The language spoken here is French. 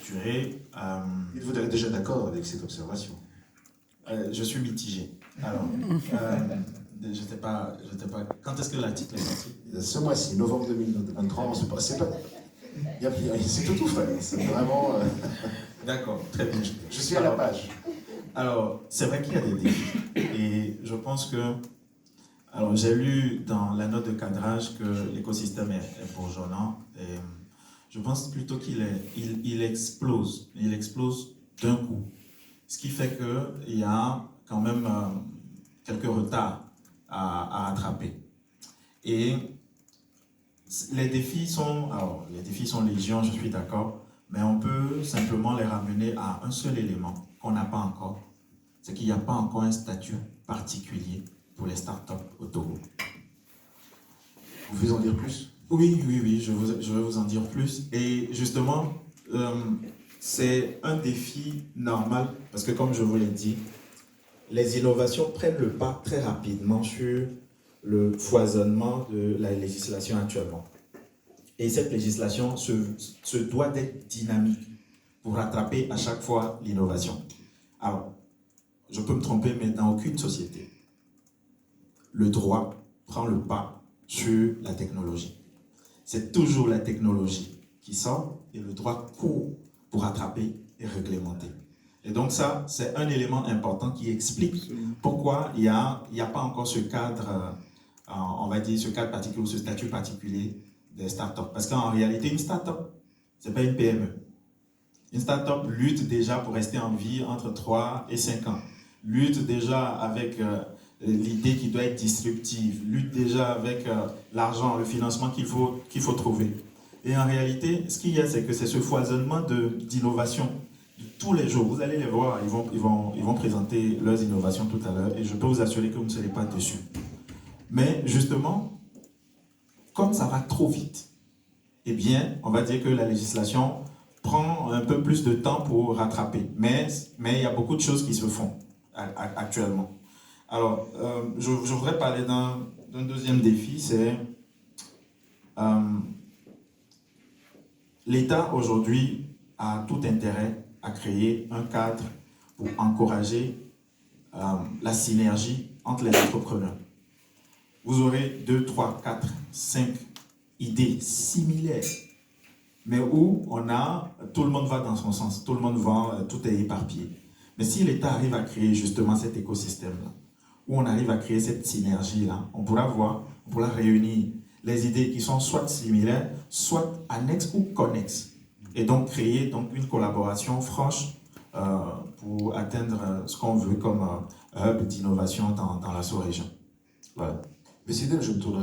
structuré. Vous êtes déjà d'accord avec cette observation? Je suis mitigé. Alors, je n'étais pas. Quand est-ce que l'article est sorti? Ce mois-ci, novembre 2023, c'est tout frais. C'est vraiment. D'accord, très bien. Je suis à la page. Alors, c'est vrai qu'il y a des défis. Et je pense que. Alors, j'ai lu dans la note de cadrage que l'écosystème est bourgeonnant. Et je pense plutôt qu'il explose. Il explose d'un coup. Ce qui fait qu'il y a quand même quelques retards à rattraper. Et les défis sont légion, je suis d'accord, mais on peut simplement les ramener à un seul élément qu'on n'a pas encore, c'est qu'il n'y a pas encore un statut particulier pour les startups au Togo. Vous pouvez en dire plus? Oui, je vais vous en dire plus. Et justement, c'est un défi normal, parce que comme je vous l'ai dit, les innovations prennent le pas très rapidement sur le foisonnement de la législation actuellement. Et cette législation se doit d'être dynamique pour rattraper à chaque fois l'innovation. Alors, je peux me tromper, mais dans aucune société, le droit prend le pas sur la technologie. C'est toujours la technologie qui sort et le droit court pour rattraper et réglementer. Et donc ça, c'est un élément important qui explique pourquoi il n'y a pas encore ce cadre, on va dire, ce cadre particulier ou ce statut particulier des startups. Parce qu'en réalité, une startup, ce n'est pas une PME. Une startup lutte déjà pour rester en vie entre 3 et 5 ans. Lutte déjà avec l'idée qui doit être disruptive. Lutte déjà avec l'argent, le financement qu'il faut trouver. Et en réalité, ce qu'il y a, c'est que c'est ce foisonnement d'innovation. Tous les jours, vous allez les voir, ils vont présenter leurs innovations tout à l'heure et je peux vous assurer que vous ne serez pas déçus. Mais justement, comme ça va trop vite, eh bien, on va dire que la législation prend un peu plus de temps pour rattraper. Mais il y a beaucoup de choses qui se font actuellement. Alors, je voudrais parler d'un deuxième défi, c'est l'État aujourd'hui a tout intérêt à créer un cadre pour encourager la synergie entre les entrepreneurs. Vous aurez 2, 3, 4, 5 idées similaires, mais où tout le monde va dans son sens, tout le monde va, tout est éparpillé. Mais si l'État arrive à créer justement cet écosystème-là, où on arrive à créer cette synergie-là, on pourra réunir les idées qui sont soit similaires, soit annexes ou connexes. Et donc créer une collaboration franche pour atteindre ce qu'on veut comme hub d'innovation dans la sous-région. Voilà. Mais Sidel, je me tournerai